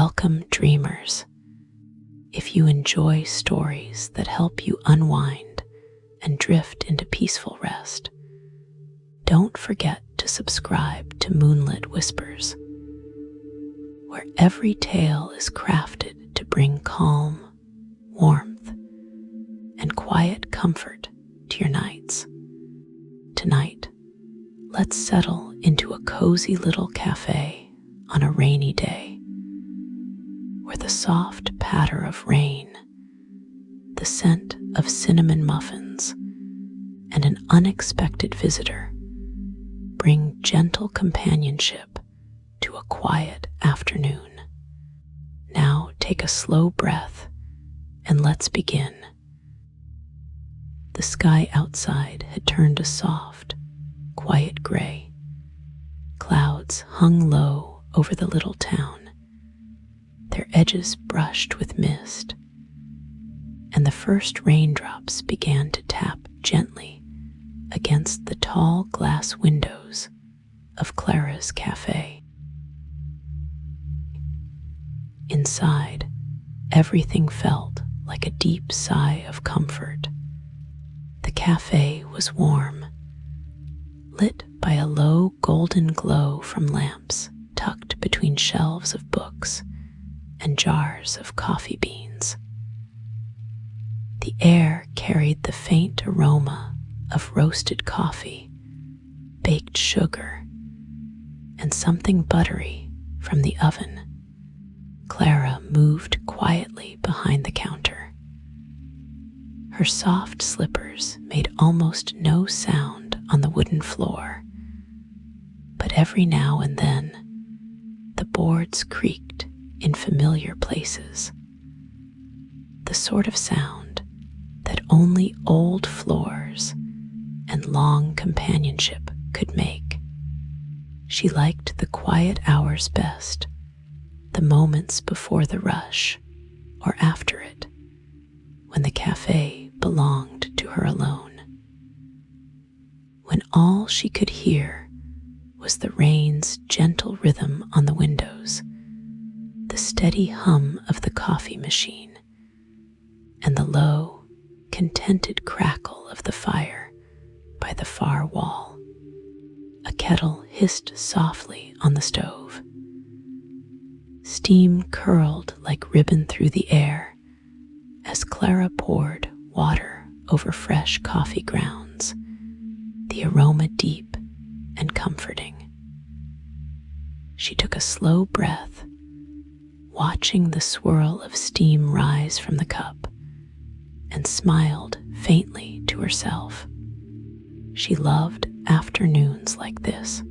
Welcome, dreamers. If you enjoy stories that help you unwind and drift into peaceful rest, don't forget to subscribe to Moonlit Whispers, where every tale is crafted to bring calm, warmth, and quiet comfort to your nights. Tonight, let's settle into a cozy little cafe on a rainy day, where the soft patter of rain, the scent of cinnamon muffins, and an unexpected visitor bring gentle companionship to a quiet afternoon. Now take a slow breath and let's begin. The sky outside had turned a soft, quiet gray. Clouds hung low over the little town, their edges brushed with mist, and the first raindrops began to tap gently against the tall glass windows of Clara's Café. Inside, everything felt like a deep sigh of comfort. The cafe was warm, lit by a low golden glow from lamps tucked between shelves of books and jars of coffee beans. The air carried the faint aroma of roasted coffee, baked sugar, and something buttery from the oven. Clara moved quietly behind the counter. Her soft slippers made almost no sound on the wooden floor, but every now and then the boards creaked in familiar places, the sort of sound that only old floors and long companionship could make. She liked the quiet hours best, the moments before the rush or after it, when the cafe belonged to her alone, when all she could hear was the rain's gentle rhythm on the windows, the steady hum of the coffee machine, and the low, contented crackle of the fire by the far wall. A kettle hissed softly on the stove. Steam curled like ribbon through the air as Clara poured water over fresh coffee grounds, the aroma deep and comforting. She took a slow breath, watching the swirl of steam rise from the cup, and smiled faintly to herself. She loved afternoons like this.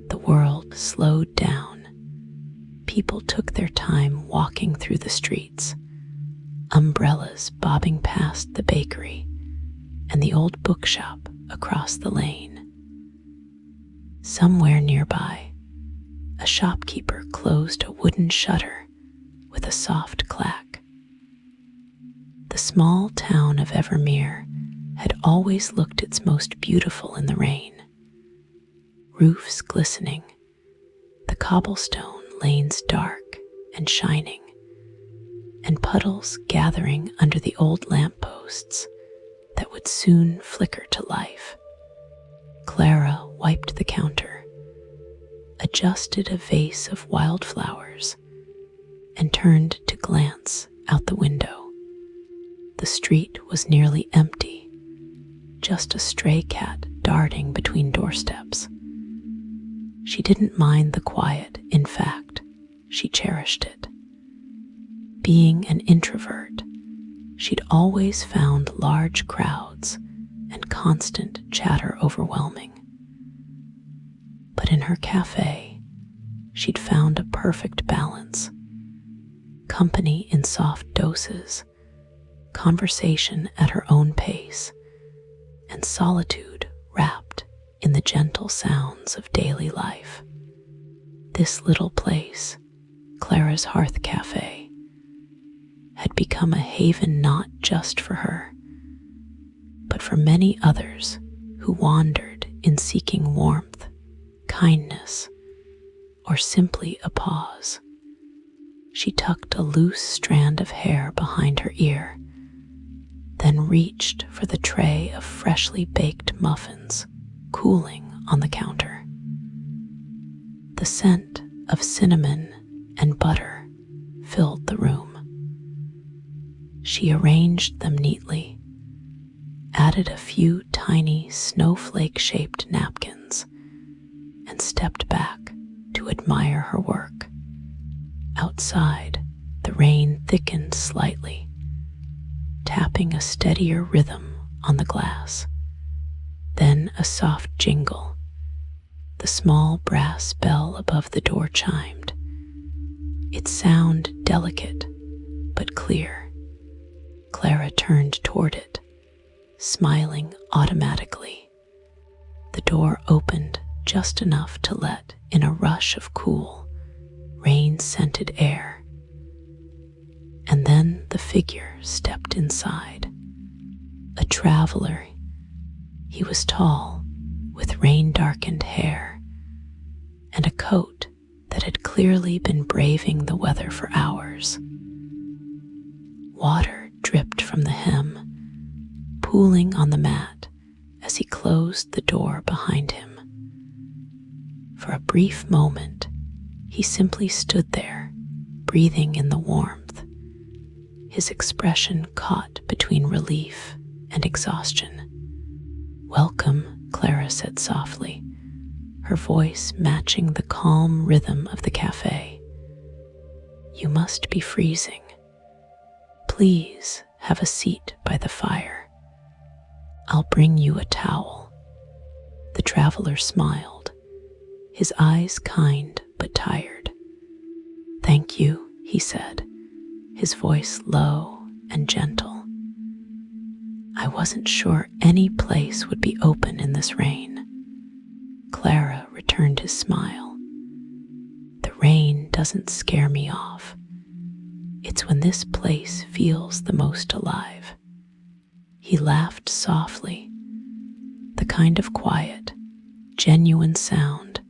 The world slowed down. People took their time walking through the streets, umbrellas bobbing past the bakery and the old bookshop across the lane. Somewhere nearby, a shopkeeper closed a wooden shutter with a soft clack. The small town of Evermere had always looked its most beautiful in the rain. Roofs glistening, the cobblestone lanes dark and shining, and puddles gathering under the old lampposts that would soon flicker to life. Clara wiped the counter, adjusted a vase of wildflowers, and turned to glance out the window. The street was nearly empty, just a stray cat darting between doorsteps. She didn't mind the quiet, in fact, she cherished it. Being an introvert, she'd always found large crowds and constant chatter overwhelming. But in her cafe, she'd found a perfect balance. Company in soft doses, conversation at her own pace, and solitude wrapped in the gentle sounds of daily life. This little place, Clara's Hearth Cafe, had become a haven not just for her, but for many others who wandered in seeking warmth, kindness, or simply a pause. She tucked a loose strand of hair behind her ear, then reached for the tray of freshly baked muffins cooling on the counter. The scent of cinnamon and butter filled the room. She arranged them neatly, added a few tiny snowflake-shaped napkins, and stepped back to admire her work. Outside, the rain thickened slightly, tapping a steadier rhythm on the glass. Then a soft jingle. The small brass bell above the door chimed, its sound delicate but clear. Clara turned toward it, smiling automatically. The door opened just enough to let in a rush of cool, rain-scented air. And then the figure stepped inside. A traveler. He was tall, with rain-darkened hair, and a coat that had clearly been braving the weather for hours. Water dripped from the hem, pooling on the mat as he closed the door behind him. For a brief moment, he simply stood there, breathing in the warmth, his expression caught between relief and exhaustion. "Welcome," Clara said softly, her voice matching the calm rhythm of the cafe. "You must be freezing. Please have a seat by the fire. I'll bring you a towel." The traveler smiled, his eyes kind but tired. "Thank you," he said, his voice low and gentle. "I wasn't sure any place would be open in this rain." Clara returned his smile. "The rain doesn't scare me off. It's when this place feels the most alive." He laughed softly, the kind of quiet, genuine sound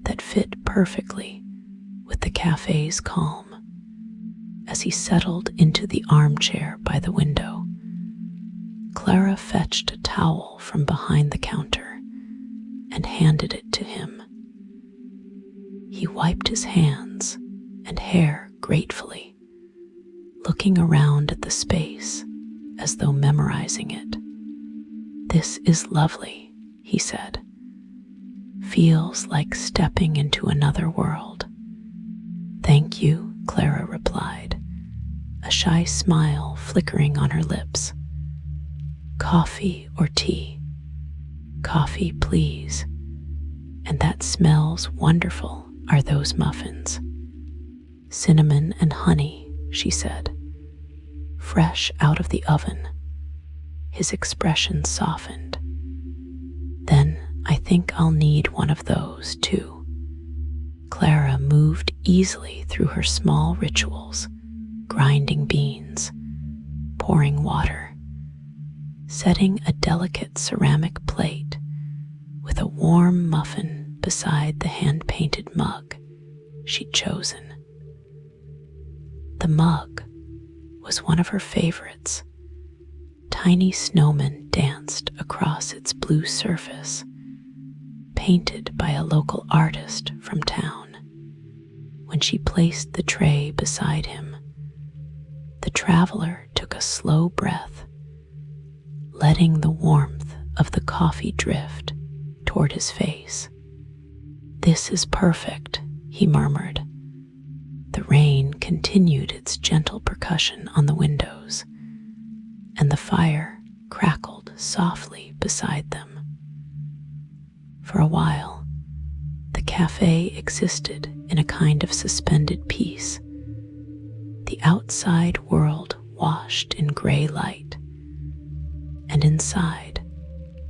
that fit perfectly with the cafe's calm. As he settled into the armchair by the window, Clara fetched a towel from behind the counter and handed it to him. He wiped his hands and hair gratefully, looking around at the space as though memorizing it. "This is lovely," he said. "Feels like stepping into another world." "Thank you," Clara replied, a shy smile flickering on her lips. "Coffee or tea?" "Coffee, please. And that smells wonderful, are those muffins?" "Cinnamon and honey," she said, "fresh out of the oven." His expression softened. "Then I think I'll need one of those, too." Clara moved easily through her small rituals, grinding beans, pouring water, setting a delicate ceramic plate with a warm muffin beside the hand-painted mug she'd chosen. The mug was one of her favorites. Tiny snowmen danced across its blue surface, painted by a local artist from town. When she placed the tray beside him, the traveler took a slow breath, letting the warmth of the coffee drift toward his face. "This is perfect," he murmured. The rain continued its gentle percussion on the windows, and the fire crackled softly beside them. For a while, the cafe existed in a kind of suspended peace, the outside world washed in gray light, and inside,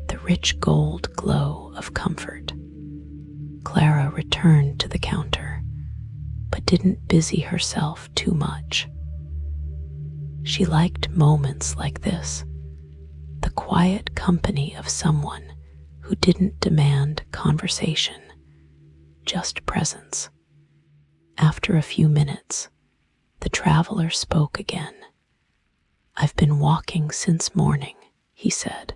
the rich gold glow of comfort. Clara returned to the counter, but didn't busy herself too much. She liked moments like this, the quiet company of someone who didn't demand conversation, just presence. After a few minutes, The traveler spoke again. "I've been walking since morning," he said,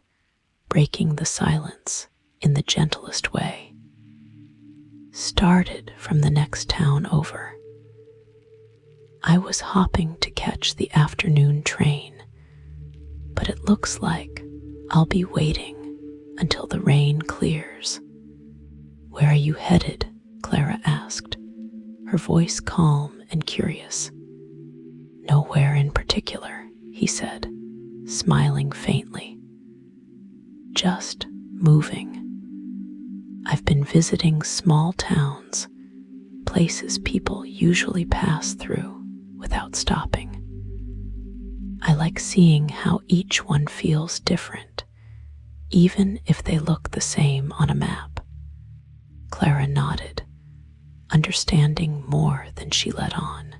breaking the silence in the gentlest way. "Started from the next town over. I was hopping to catch the afternoon train, but it looks like I'll be waiting until the rain clears." "Where are you headed?" Clara asked, her voice calm and curious. "Nowhere in particular," he said, smiling faintly. "Just moving. I've been visiting small towns, places people usually pass through without stopping. I like seeing how each one feels different, even if they look the same on a map." Clara nodded, understanding more than she let on.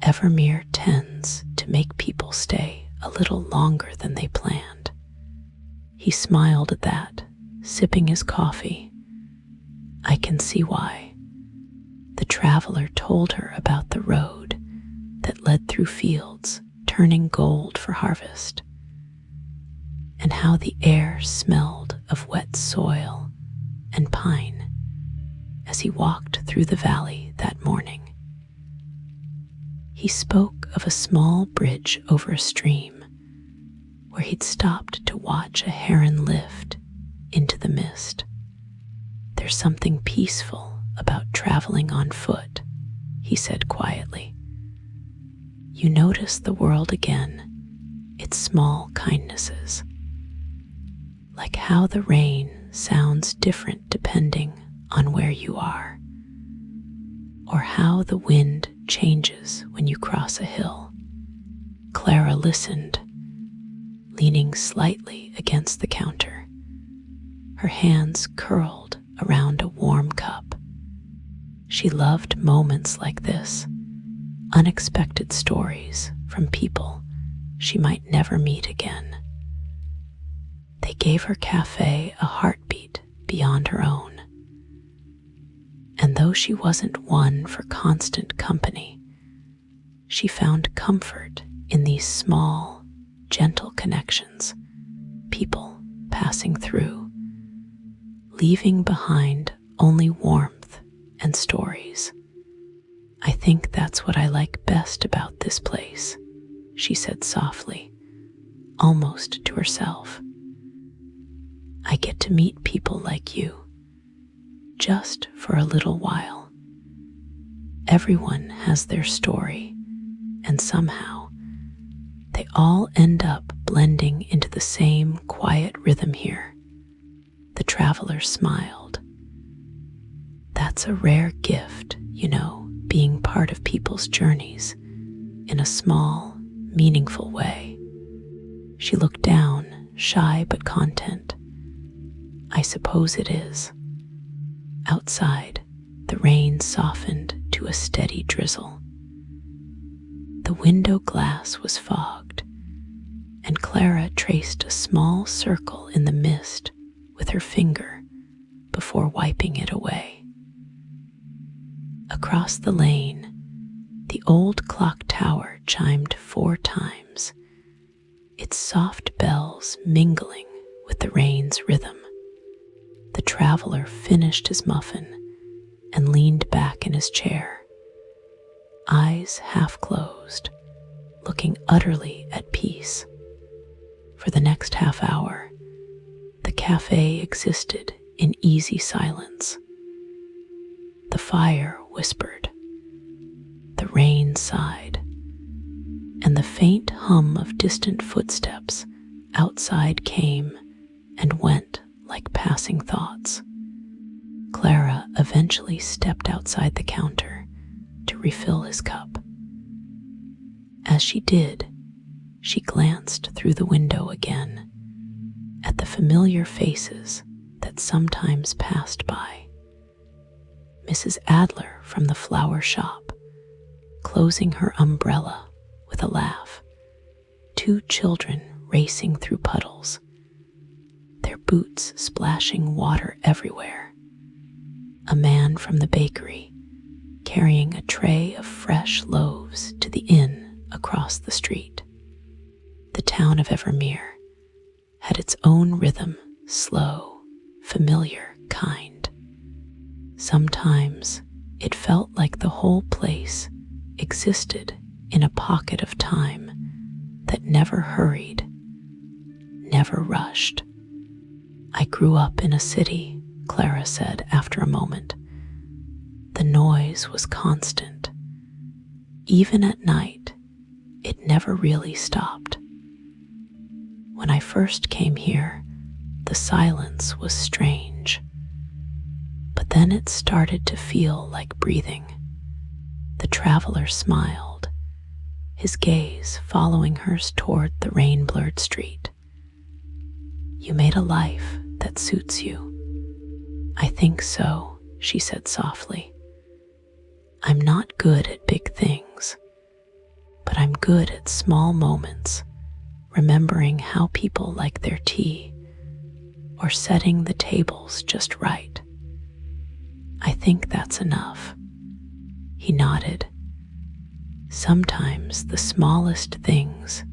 "Evermere tends to make people stay a little longer than they planned." He smiled at that, sipping his coffee. "I can see why." The traveler told her about the road that led through fields turning gold for harvest, and how the air smelled of wet soil and pine as he walked through the valley that morning. He spoke of a small bridge over a stream where he'd stopped to watch a heron lift into the mist. "There's something peaceful about traveling on foot," he said quietly. "You notice the world again, its small kindnesses, like how the rain sounds different depending on where you are, or how the wind changes when you cross a hill." Clara listened, leaning slightly against the counter, her hands curled around a warm cup. She loved moments like this, unexpected stories from people she might never meet again. They gave her Café a heartbeat beyond her own. And though she wasn't one for constant company, she found comfort in these small, gentle connections, people passing through, leaving behind only warmth and stories. "I think that's what I like best about this place," she said softly, almost to herself. "I get to meet people like you, just for a little while. Everyone has their story, and somehow they all end up blending into the same quiet rhythm here." The traveler smiled. "That's a rare gift, being part of people's journeys in a small, meaningful way." She looked down, shy but content. "I suppose it is." Outside, the rain softened to a steady drizzle. The window glass was fogged, and Clara traced a small circle in the mist with her finger before wiping it away. Across the lane, the old clock tower chimed 4 times, its soft bells mingling with the rain's rhythm. The traveler finished his muffin and leaned back in his chair, eyes half closed, looking utterly at peace. For the next half hour, the café existed in easy silence. The fire whispered, the rain sighed, and the faint hum of distant footsteps outside came and went like passing thoughts. Clara eventually stepped outside the counter to refill his cup. As she did, she glanced through the window again at the familiar faces that sometimes passed by. Mrs. Adler from the flower shop, closing her umbrella with a laugh. 2 children racing through puddles, their boots splashing water everywhere. A man from the bakery, carrying a tray of fresh loaves to the inn across the street. The town of Evermere had its own rhythm, slow, familiar, kind. Sometimes it felt like the whole place existed in a pocket of time that never hurried, never rushed. I grew up in a city, Clara said after a moment. The noise was constant. Even at night, it never really stopped. When I first came here, the silence was strange. But then it started to feel like breathing. The traveler smiled, his gaze following hers toward the rain-blurred street. You made a life that suits you. I think so, she said softly. I'm not good at big things, but I'm good at small moments, remembering how people like their tea, or setting the tables just right. I think that's enough. He nodded. Sometimes the smallest things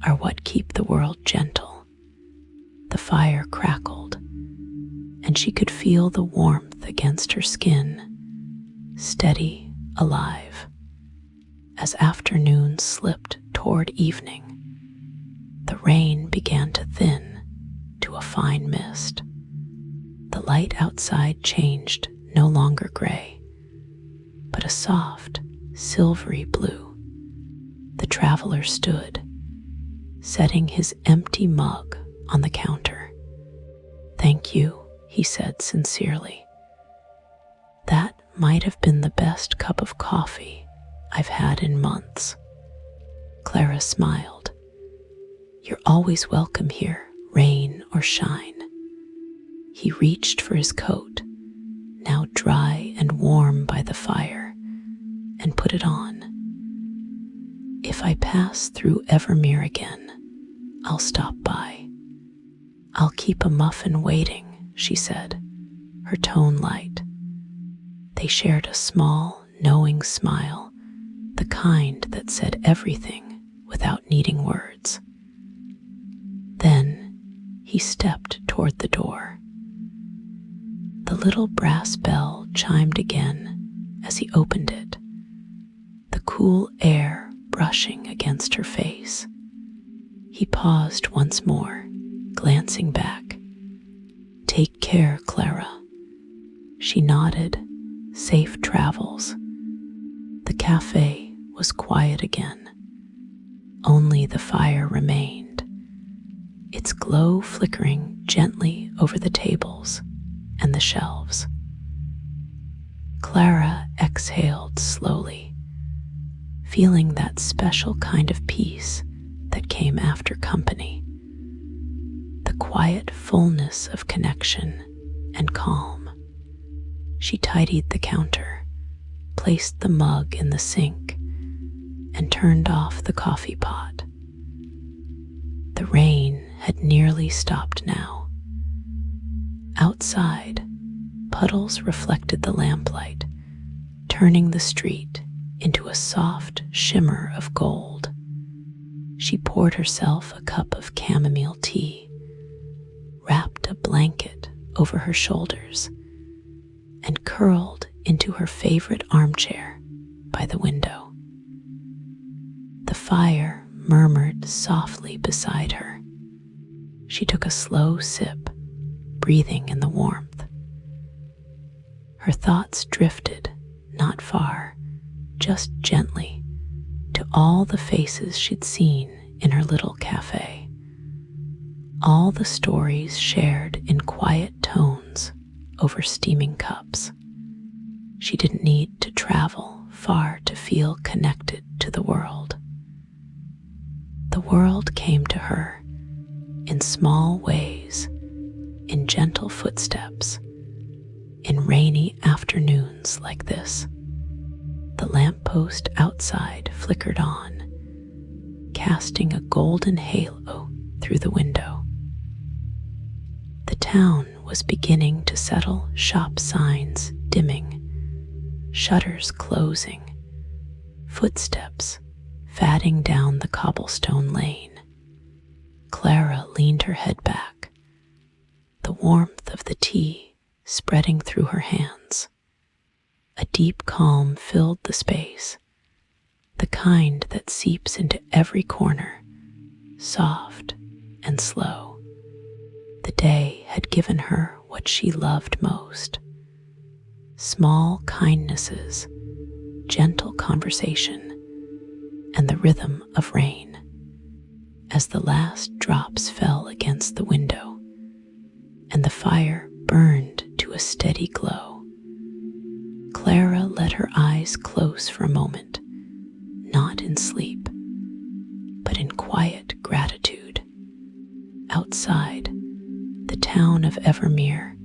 are what keep the world gentle. The fire crackled, and she could feel the warmth against her skin, steady, alive. As afternoon slipped toward evening, the rain began to thin to a fine mist. The light outside changed, no longer gray, but a soft, silvery blue. The traveler stood, setting his empty mug on the counter. Thank you, he said sincerely. That might have been the best cup of coffee I've had in months. Clara smiled. You're always welcome here, rain or shine. He reached for his coat, now dry and warm by the fire, and put it on. If I pass through Evermere again, I'll stop by. I'll keep a muffin waiting, she said, her tone light. They shared a small, knowing smile, the kind that said everything without needing words. Then he stepped toward the door. The little brass bell chimed again as he opened it, the cool air brushing against her face. He paused once more, glancing back. Take care, Clara. She nodded. Safe travels. The cafe was quiet again. Only the fire remained, its glow flickering gently over the tables and the shelves. Clara exhaled slowly, feeling that special kind of peace that came after company. The quiet fullness of connection and calm. She tidied the counter, placed the mug in the sink, and turned off the coffee pot. The rain had nearly stopped now. Outside, puddles reflected the lamplight, turning the street into a soft shimmer of gold. She poured herself a cup of chamomile tea, wrapped a blanket over her shoulders, and curled into her favorite armchair by the window. The fire murmured softly beside her. She took a slow sip, breathing in the warmth. Her thoughts drifted, not far, just gently, to all the faces she'd seen in her little cafe. All the stories shared in quiet tones over steaming cups. She didn't need to travel far to feel connected to the world. The world came to her in small ways, in gentle footsteps, in rainy afternoons like this. The lamppost outside flickered on, casting a golden halo through the window. The town was beginning to settle, shop signs dimming, shutters closing, Footsteps fatting down the cobblestone lane. Clara leaned her head back, the warmth of the tea spreading through her hands. A deep calm filled the space, the kind that seeps into every corner, soft and slow. The day had given her what she loved most: small kindnesses, gentle conversation, and the rhythm of rain. As the last drops fell against the window and the fire burned to a steady glow, Clara let her eyes close for a moment, not in sleep, but in quiet gratitude. Outside, the town of Evermere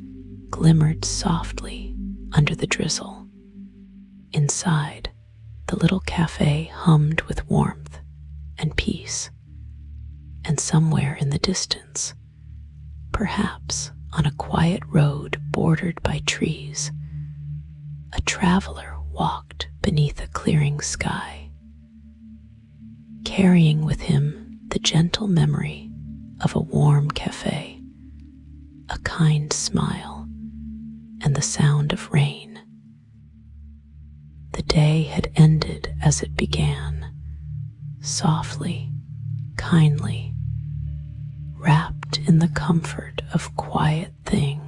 glimmered softly under the drizzle. Inside, the little cafe hummed with warmth and peace. And somewhere in the distance, perhaps on a quiet road bordered by trees, a traveler walked beneath a clearing sky, carrying with him the gentle memory of a warm cafe, a kind smile, and the sound of rain. The day had ended as it began, softly, kindly, wrapped in the comfort of quiet things.